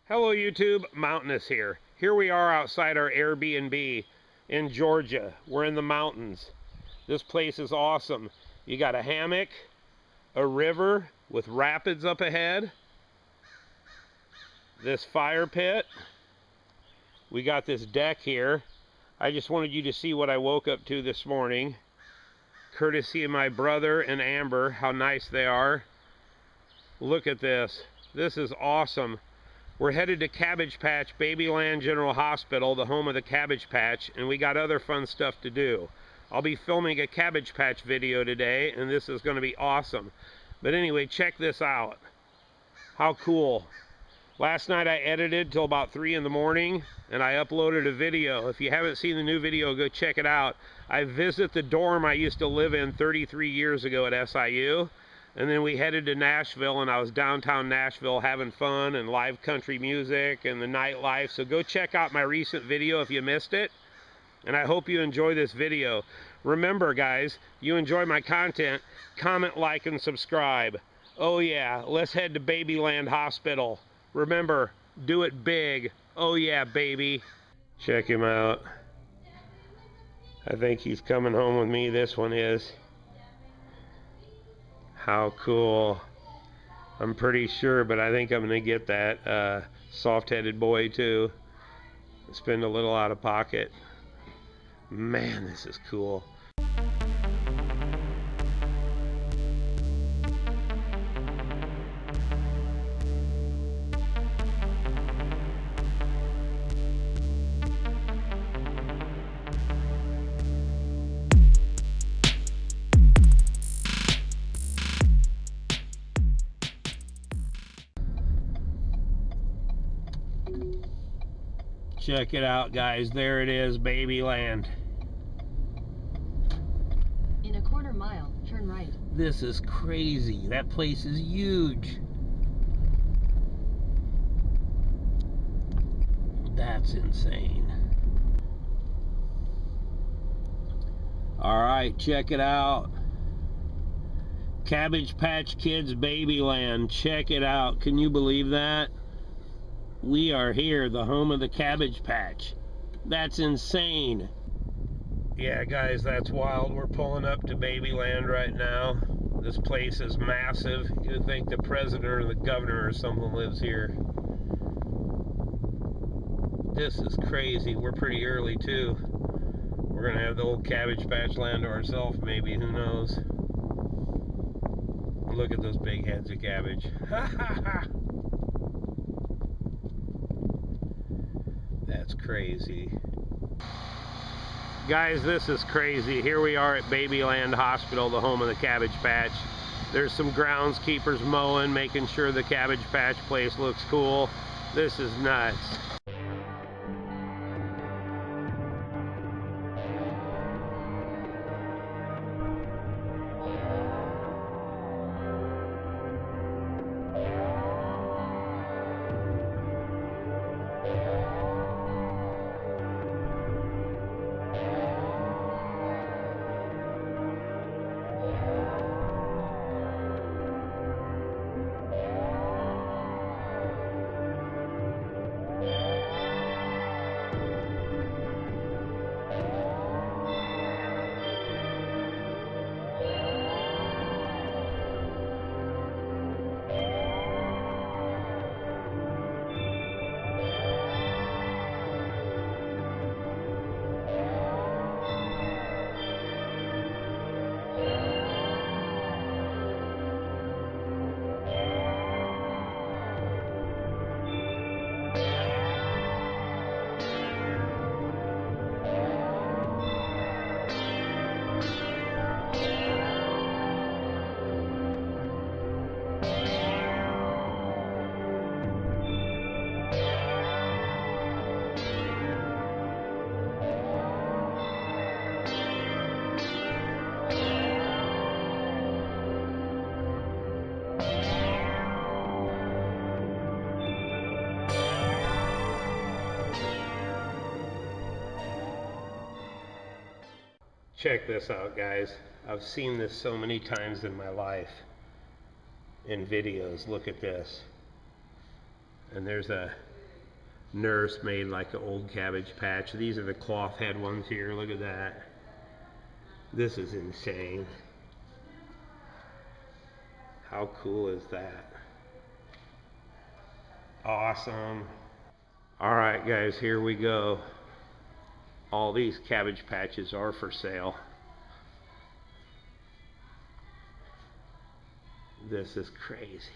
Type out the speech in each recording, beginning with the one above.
Hello YouTube, Mountainous here. Here we are outside our Airbnb in Georgia. We're in the mountains. This place is awesome. You got a hammock, a river with rapids up ahead, this fire pit. We got this deck here. I just wanted you to see what I woke up to this morning. Courtesy of my brother and Amber, how nice they are. Look at this. This is awesome. We're headed to Cabbage Patch, Babyland General Hospital, the home of the Cabbage Patch, and we got other fun stuff to do. I'll be filming a Cabbage Patch video today, and this is going to be awesome. But anyway, check this out. How cool. Last night I edited till about 3 in the morning, and I uploaded a video. If you haven't seen the new video, go check it out. I visit the dorm I used to live in 33 years ago at SIU. And then we headed to Nashville, and I was downtown Nashville having fun and live country music and the nightlife. So go check out my recent video if you missed it. And I hope you enjoy this video. Remember, guys, you enjoy my content, comment, like, and subscribe. Oh yeah, let's head to Babyland Hospital. Remember, do it big. Oh yeah, baby. Check him out. I think he's coming home with me. This one is. How cool. I'm pretty sure, but I think I'm going to get that soft-headed boy too. Spend a little out of pocket. Man, this is cool. Check it out, guys. There it is, Babyland. In a quarter mile, turn right. This is crazy. That place is huge. That's insane. All right, check it out. Cabbage Patch Kids Babyland. Check it out. Can you believe that? We are here, the home of the Cabbage Patch. That's insane. Yeah, guys, that's wild. We're pulling up to Babyland right now. This place is massive. You'd think the president or the governor or something lives here. This is crazy. We're pretty early, too. We're going to have the old Cabbage Patch land to ourselves, maybe. Who knows? Look at those big heads of cabbage. Ha ha ha! That's crazy. Guys, this is crazy. Here we are at Babyland Hospital, the home of the Cabbage Patch. There's some groundskeepers mowing, making sure the Cabbage Patch place looks cool. This is nuts. Check this out, guys. I've seen this so many times in my life in videos. Look at this. And there's a Nurse made like an old Cabbage Patch. These are the cloth head ones here. Look at that. This is insane. How cool is that? Awesome. Alright guys, here we go. All these Cabbage Patches are for sale. This is crazy.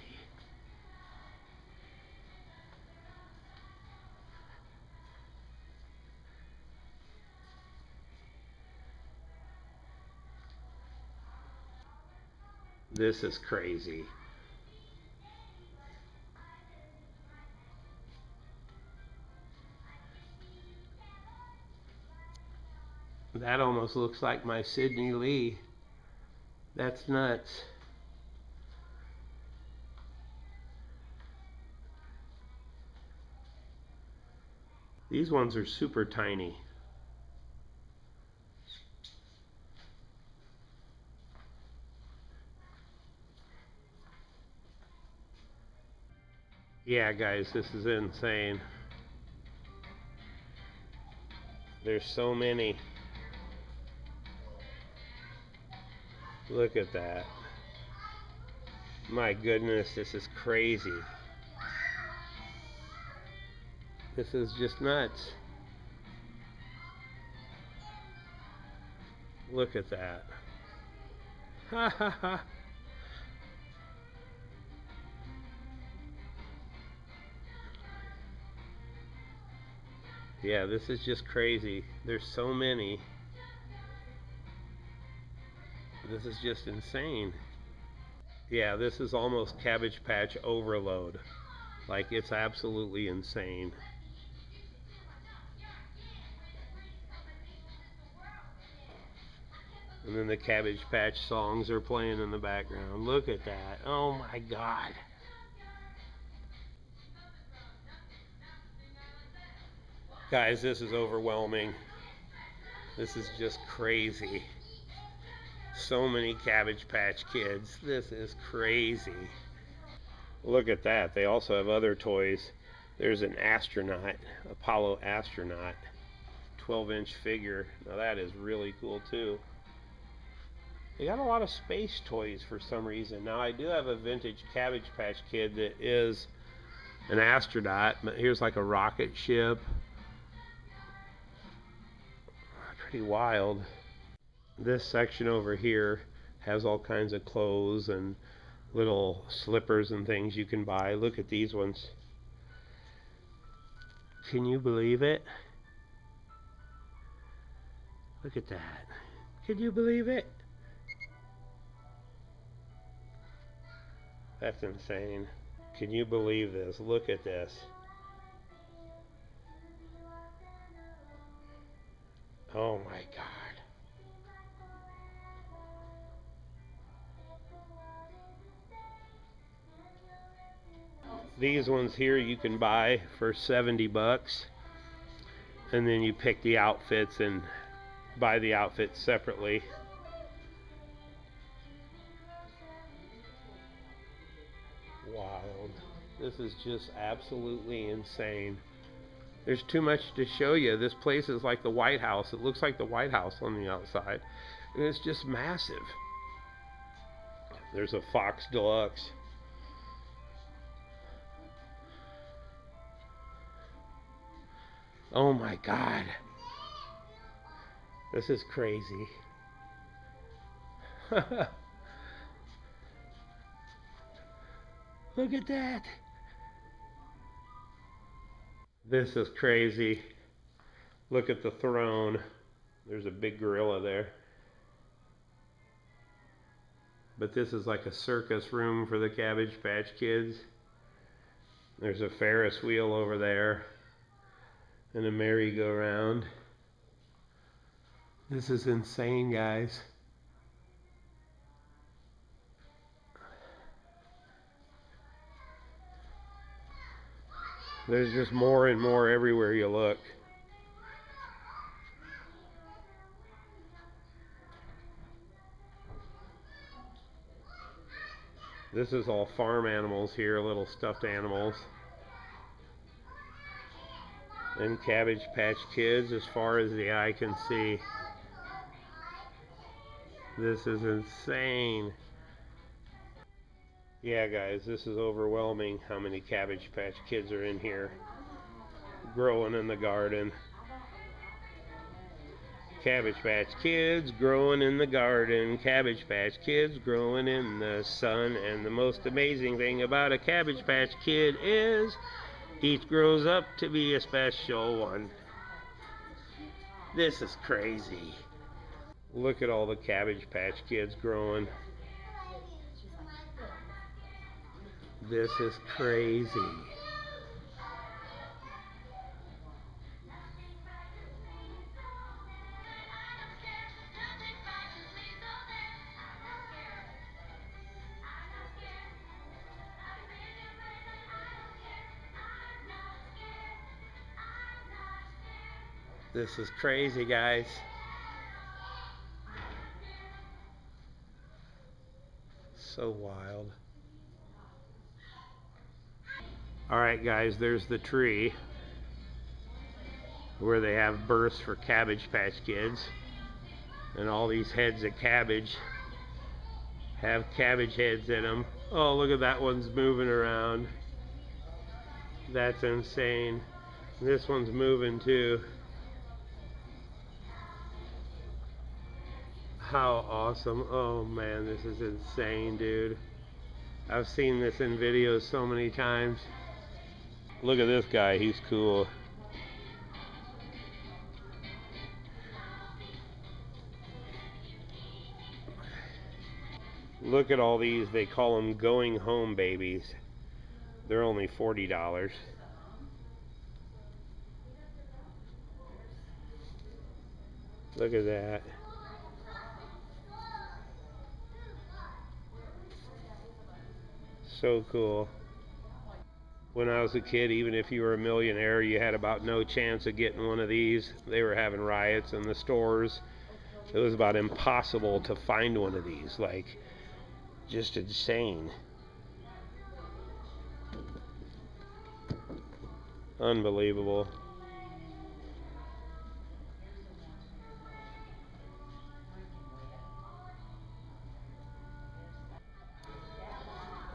This is crazy. That almost looks like my Sydney Lee. That's nuts. These ones are super tiny. Yeah, guys, this is insane. There's so many. Look at that. My goodness, this is crazy. This is just nuts. Look at that. Ha ha ha. Yeah, this is just crazy. There's so many. This is just insane. Yeah, this is almost Cabbage Patch overload. Like, it's absolutely insane. And then the Cabbage Patch songs are playing in the background. Look at that. Oh my God. Guys, this is overwhelming. This is just crazy. So many Cabbage Patch Kids. This is crazy. Look at that. They also have other toys. There's an astronaut, Apollo astronaut, 12-inch figure. Now that is really cool too. They got a lot of space toys for some reason. Now I do have a vintage Cabbage Patch Kid that is an astronaut, but here's like a rocket ship. Pretty wild. This section over here has all kinds of clothes and little slippers and things you can buy. Look at these ones. Can you believe it? Look at that. Can you believe it? That's insane. Can you believe this? Look at this. Oh my God. These ones here you can buy for 70 bucks. And then you pick the outfits and buy the outfits separately. Wild. This is just absolutely insane. There's too much to show you. This place is like the White House. It looks like the White House on the outside. And it's just massive. There's a Fox Deluxe. Oh my God. This is crazy. Look at that. This is crazy. Look at the throne. There's a big gorilla there. But this is like a circus room for the Cabbage Patch Kids. There's a Ferris wheel over there and a merry-go-round. This is insane, guys. There's just more and more everywhere you look. This is all farm animals here, little stuffed animals. and Cabbage Patch Kids as far as the eye can see. This is insane. Yeah, guys, this is overwhelming how many Cabbage Patch Kids are in here growing in the garden. Cabbage Patch Kids growing in the garden. Cabbage Patch Kids growing in the sun. And the most amazing thing about a Cabbage Patch Kid is each grows up to be a special one. This is crazy. Look at all the Cabbage Patch Kids growing. This is crazy. This is crazy, guys. So wild. Alright, guys, there's the tree where they have births for Cabbage Patch Kids. And all these heads of cabbage have cabbage heads in them. Oh, look at that one's moving around. That's insane. This one's moving too. How awesome. Oh man, this is insane, dude. I've seen this in videos so many times. Look at this guy, he's cool. Look at all these, they call them going home babies. They're only $40. Look at that. So cool. When I was a kid, even if you were a millionaire, you had about no chance of getting one of these. They were having riots in the stores. It was about impossible to find one of these. Like, just insane. Unbelievable.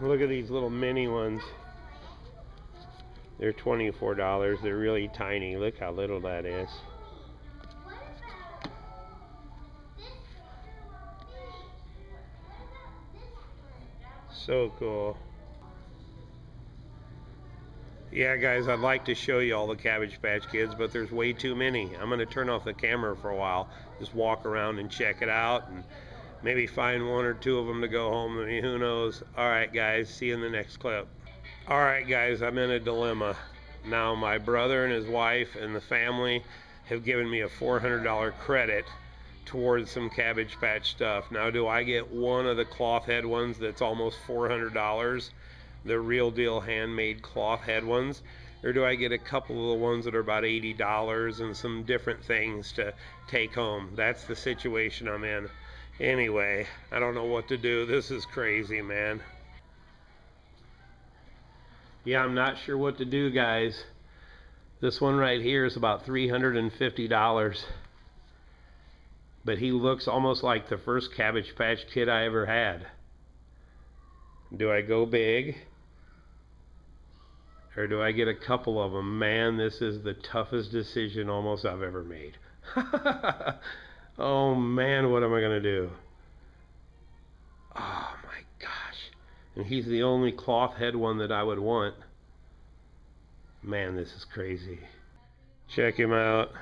Look at these little mini ones. They're $24. They're really tiny. Look how little that is. So cool. Yeah, guys, I'd like to show you all the Cabbage Patch Kids, but there's way too many. I'm going to turn off the camera for a while. Just walk around and check it out, and maybe find one or two of them to go home. I mean, who knows? Alright, guys, see you in the next clip. Alright, guys, I'm in a dilemma. Now, my brother and his wife and the family have given me a $400 credit towards some Cabbage Patch stuff. Now, do I get one of the cloth head ones that's almost $400, the real deal handmade cloth head ones, or do I get a couple of the ones that are about $80 and some different things to take home? That's the situation I'm in. Anyway, I don't know what to do. This is crazy, man. Yeah, I'm not sure what to do, guys. This one right here is about $350. But he looks almost like the first Cabbage Patch Kid I ever had. Do I go big? Or do I get a couple of them? Man, this is the toughest decision almost I've ever made. Oh man, what am I going to do? Oh my gosh. And he's the only cloth head one that I would want. Man, this is crazy. Check him out.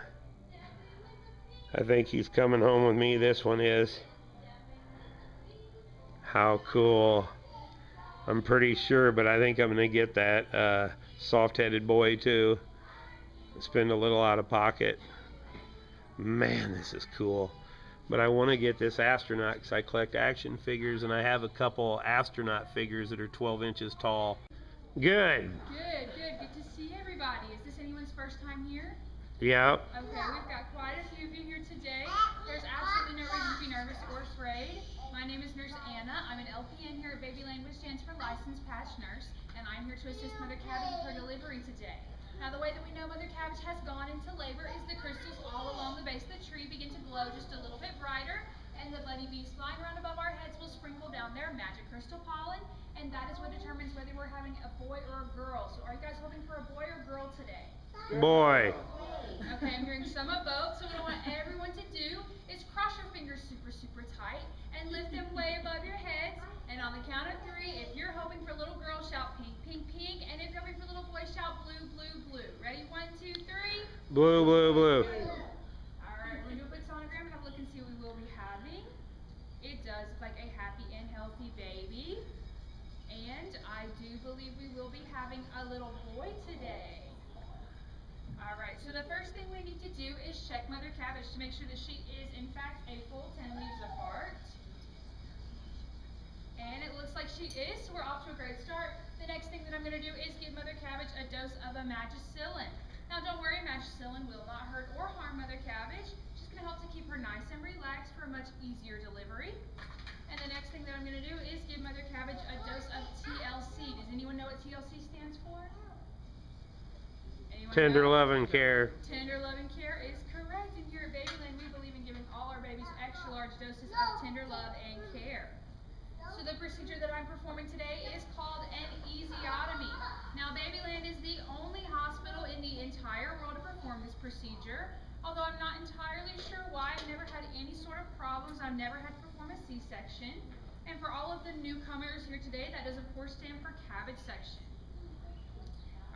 I think he's coming home with me. This one is. How cool. I'm pretty sure, but I think I'm going to get that soft-headed boy too. Spend a little out of pocket. Man, this is cool. But I want to get this astronaut because I collect action figures, and I have a couple astronaut figures that are 12 inches tall. Good. Good. Good to see everybody. Is this anyone's first time here? Yep. Okay, we've got quite a few of you here today. There's absolutely no reason to be nervous or afraid. My name is Nurse Anna. I'm an LPN here at Babyland, which stands for Licensed Patch Nurse, and I'm here to assist Mother Cabbage with her delivery today. Now the way that we know Mother Cabbage has gone into labor is the crystals all along the base of the tree begin to glow just a little bit brighter, and the bunny bees flying around above our heads will sprinkle down their magic crystal pollen, and that is what determines whether we're having a boy or a girl. So are you guys hoping for a boy or girl today? Boy. Okay, I'm hearing some of both, so what I want everyone to do is cross your fingers super, super tight and lift them way above your heads. And on the count of 3, if you're hoping for a little girl, shout pink, pink, pink. And if you're hoping for a little boy, shout blue, blue, blue. Ready? 1, 2, 3. Blue, blue, blue. Alright, we're going to do a quick sonogram and have a look and see what we will be having. It does look like a happy and healthy baby. And I do believe we will be having a little boy today. Alright, so the first thing we need to do is check Mother Cabbage to make sure that she is in fact a full 10 leaves apart. And it looks like she is, so we're off to a great start. The next thing that I'm going to do is give Mother Cabbage a dose of amoxicillin. Now don't worry, amoxicillin will not hurt or harm Mother Cabbage. It's just going to help to keep her nice and relaxed for a much easier delivery. And the next thing that I'm going to do is give Mother Cabbage a dose of TLC. Does anyone know what TLC stands for? Anyone Tender know? loving care. Tender loving care is correct. And here at Babyland, we believe in giving all our babies extra large doses of tender love and care. So the procedure that I'm performing today is called an esiotomy. Now Babyland is the only hospital in the entire world to perform this procedure. Although I'm not entirely sure why, I've never had any sort of problems. I've never had to perform a C-section. And for all of the newcomers here today, that does of course stand for Cabbage section.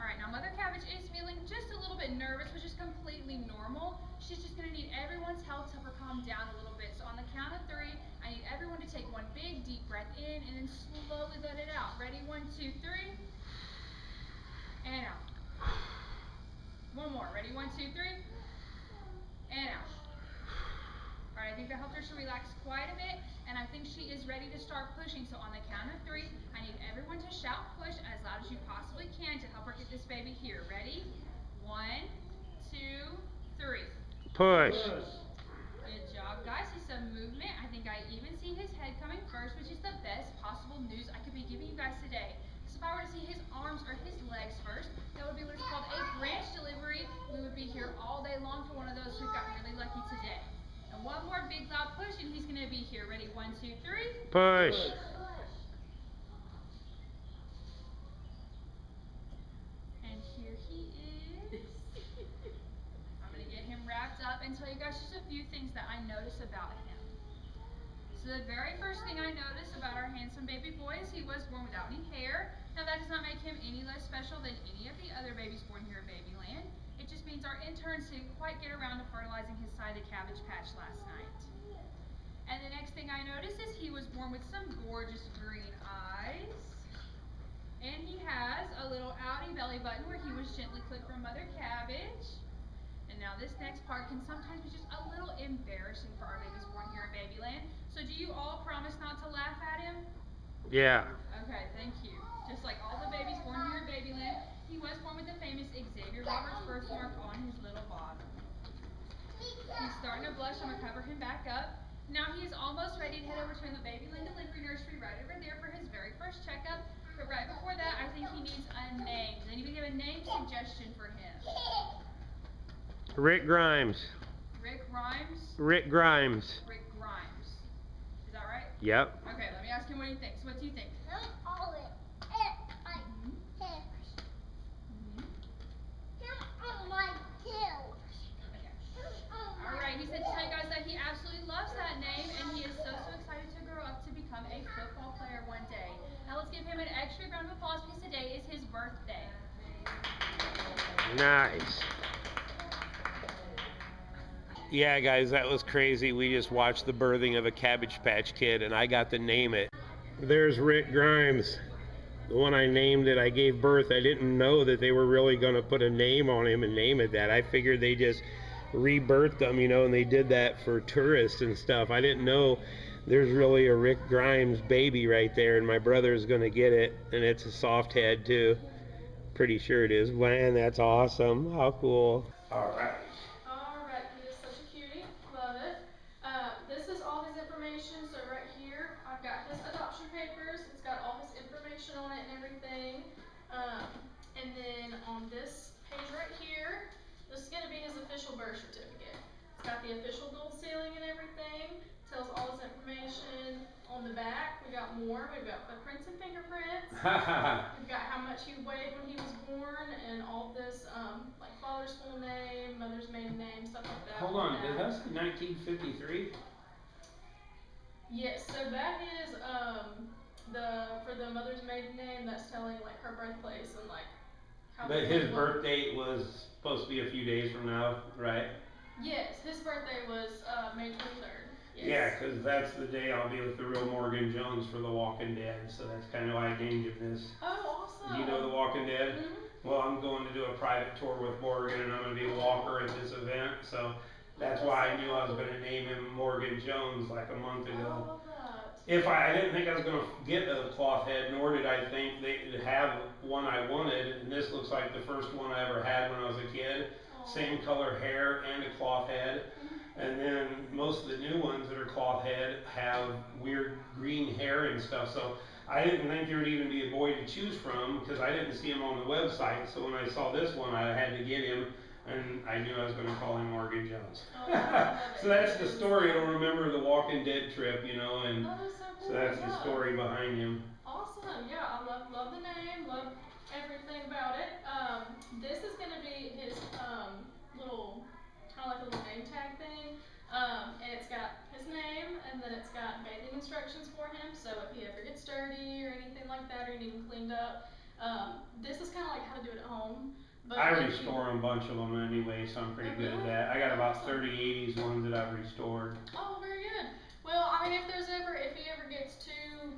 Alright, now Mother Cabbage is feeling just a little bit nervous, which is completely normal. She's just going to need everyone's help to help her calm down a little bit. So on the count of 3, I need everyone to take one big deep breath in and then slowly let it out. Ready? 1, 2, 3. And out. One more. Ready? 1, 2, 3. And out. Alright, I think that helped her to relax quite a bit, and I think she is ready to start pushing. So on the count of 3, I need everyone to shout push as loud as you possibly can to help her get this baby here. Ready? 1, 2, 3. Push. Good job, guys. See some movement. I think I even see his head coming first, which is the best possible news I could be giving you guys today. So if I were to see his arms or his legs first, that would be what is called a branch delivery. We would be here all day long for one of those. We've gotten really lucky today. And one more big loud push and he's going to be here. Ready? 1, 2, 3. Push. And here he is. I'm going to get him wrapped up and tell you guys just a few things that I notice about him. So the very first thing I notice about our handsome baby boy is he was born without any hair. Now that does not make him any less special than any of the other babies born here at Babyland. It just means our interns didn't quite get around to fertilizing his side of the cabbage patch last night. And the next thing I notice is he was born with some gorgeous green eyes. And he has a little outie belly button where he was gently clipped from Mother Cabbage. And now this next part can sometimes be just a little embarrassing for our babies born here at Babyland. So do you all promise not to laugh at him? Yeah. Okay, thank you. Just like all the babies born here at Babyland, he was born with the famous Xavier Roberts birthmark on his little bottom. He's starting to blush. I'm going to cover him back up. Now he is almost ready to head over to the Babyland Delivery Nursery right over there for his very first checkup. But right before that, I think he needs a name. Does anybody have a name suggestion for him? Rick Grimes. Rick Grimes? Rick Grimes. Rick Grimes. Is that right? Yep. Okay, let me ask him what he thinks. What do you think? Alright, he said to tell you guys that he absolutely loves that name and he is so excited to grow up to become a football player one day. Now let's give him an extra round of applause because today is his birthday. Nice. Yeah, guys, that was crazy. We just watched the birthing of a Cabbage Patch Kid, and I got to name it. There's Rick Grimes. The one I named it, I gave birth. I didn't know that they were really going to put a name on him and name it that. I figured they just rebirthed them, you know, and they did that for tourists and stuff. I didn't know there's really a Rick Grimes baby right there, and my brother is going to get it, and it's a soft head, too. Pretty sure it is. Man, that's awesome. How cool. All right. He is such a cutie. Love it. This is all his information. So right here, I've got his adoption papers. It's got all his information on it and everything. And then on this page got more. We've got footprints and fingerprints. We've got how much he weighed when he was born, and all this, like father's full name, mother's maiden name, stuff like that. Hold on, did that say 1953? Yes, so that is for the mother's maiden name, that's telling like her birthplace and like how. But his birth date was supposed to be a few days from now, right? Yes, his birthday was May 23rd. Yes. Yeah, because that's the day I'll be with the real Morgan Jones for The Walking Dead, so that's kind of why I named him this. Oh, awesome. Do you know The Walking Dead? Mm-hmm. Well, I'm going to do a private tour with Morgan, and I'm going to be a walker at this event, so that's why I knew I was going to name him Morgan Jones like a month ago. I love that. I didn't think I was going to get a cloth head, nor did I think they'd have one I wanted, and this looks like the first one I ever had when I was a kid. Aww. Same color hair and a cloth head. And then most of the new ones that are cloth head have weird green hair and stuff, so I didn't think there would even be a boy to choose from because I didn't see him on the website. So when I saw this one, I had to get him, and I knew I was going to call him Morgan Jones. Oh, so that's the story. I'll remember the Walking Dead trip, you know, and that is so cool. so that's the story behind him. Awesome. Yeah, I love the name, love everything about it. This is going to be his little, kind of like a little name tag thing. And it's got his name, and then it's got bathing instructions for him, so if he ever gets dirty or anything like that, or you need him cleaned up, this is kind of like how to do it at home. But I restore a bunch of them anyway, so I'm pretty good at that. I got about 30 80s ones that I've restored. Oh, very good. Well, I mean, if he ever gets too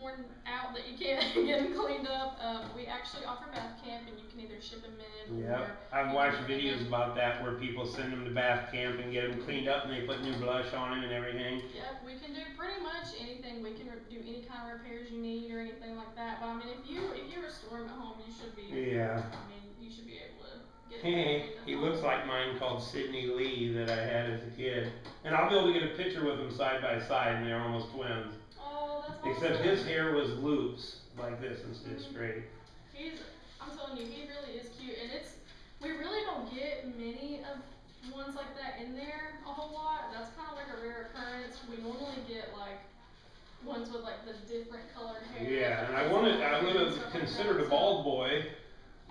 worn out that you can't get him cleaned up, we actually offer bath camp, and you can either ship him in. Yeah, I've watched videos about that where people send them to bath camp and get them cleaned up, and they put new blush on him and everything. Yep, we can do pretty much anything. We can do any kind of repairs you need or anything like that. But I mean, if you restore him at home, you should be. Yeah. I mean, you should be able to get Hey, it. he looks like mine called Sidney Lee that I had as a kid, and I'll be able to get a picture with them side by side, and they're almost twins. Oh, that's awesome. Except his hair was loops like this instead of straight. I'm telling you, he really is cute, and we really don't get many of ones like that in there a whole lot. That's kind of like a rare occurrence. We normally get like ones with like the different colored hair. Yeah, and I would have considered a bald boy,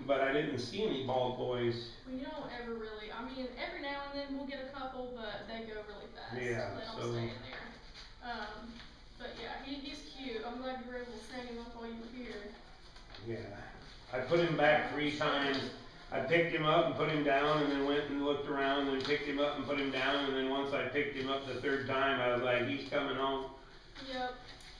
but I didn't see any bald boys. We don't ever really. I mean, every now and then we'll get a couple, but they go really fast. Yeah, they don't so. stay in there. But yeah, he's cute. I'm glad you were able to snag him up while you were here. Yeah, I put him back 3 times. I picked him up and put him down, and then went and looked around, and then picked him up and put him down, and then once I picked him up the 3rd time, I was like, he's coming home. Yep.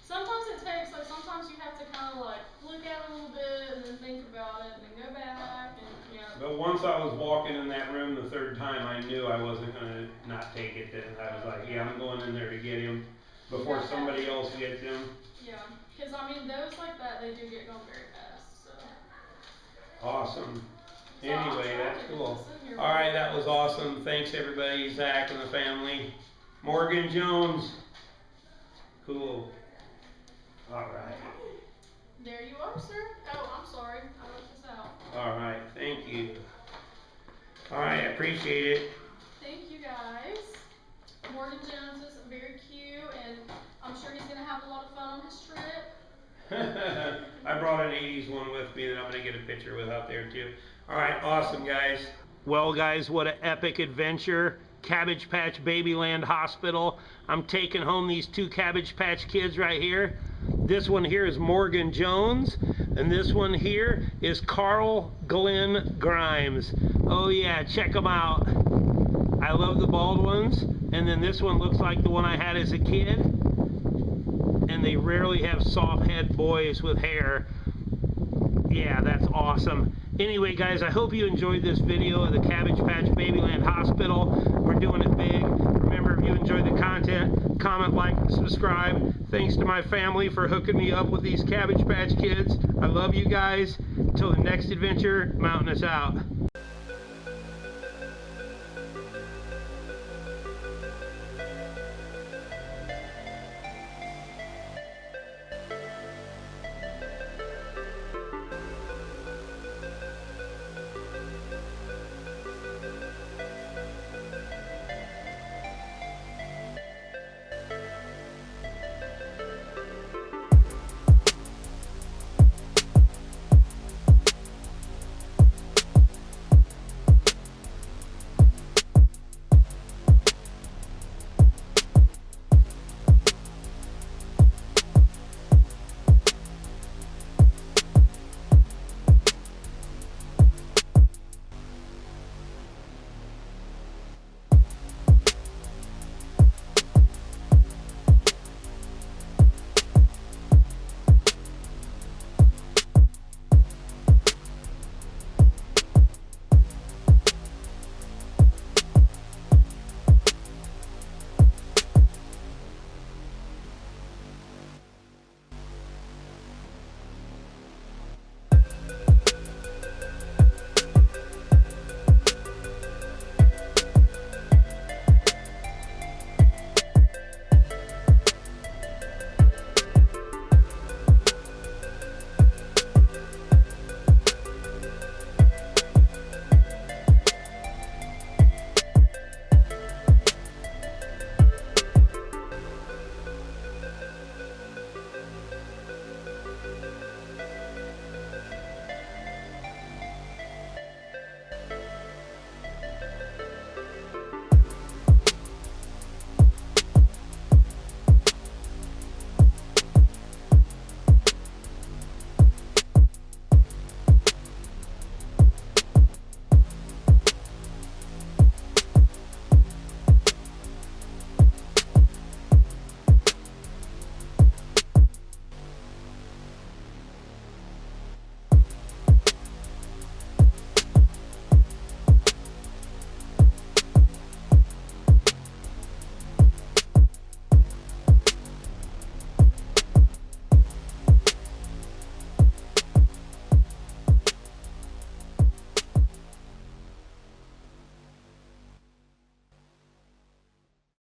Sometimes it takes, like, sometimes you have to kind of like look at it a little bit and then think about it and then go back and yeah. But once I was walking in that room the 3rd time, I knew I wasn't gonna not take it then. I was like, yeah, I'm going in there to get him before somebody else gets him. Yeah, because I mean, those like that, they do get going very fast, so. Awesome. So Anyway, that's cool. Alright, that was awesome. Thanks everybody, Zach and the family. Morgan Jones. Cool. Alright. There you are, sir. Oh, I'm sorry. I left this out. Alright, thank you. Alright, I appreciate it. Thank you, guys. Morgan Jones is very cute, and I'm sure he's going to have a lot of fun on his trip. I brought an 80s one with me that I'm going to get a picture with out there too. Alright, awesome guys. Well guys, what an epic adventure. Cabbage Patch Babyland Hospital. I'm taking home these 2 Cabbage Patch kids right here. This one here is Morgan Jones, and this one here is Carl Glenn Grimes. Oh yeah, check them out. I love the bald ones, and then this one looks like the one I had as a kid. And they rarely have soft head boys with hair. Yeah, that's awesome. Anyway guys, I hope you enjoyed this video of the Cabbage Patch Babyland Hospital. We're doing it big. Remember, if you enjoyed the content, comment, like, subscribe. Thanks to my family for hooking me up with these Cabbage Patch kids. I love you guys. Until the next adventure, Mountainous out.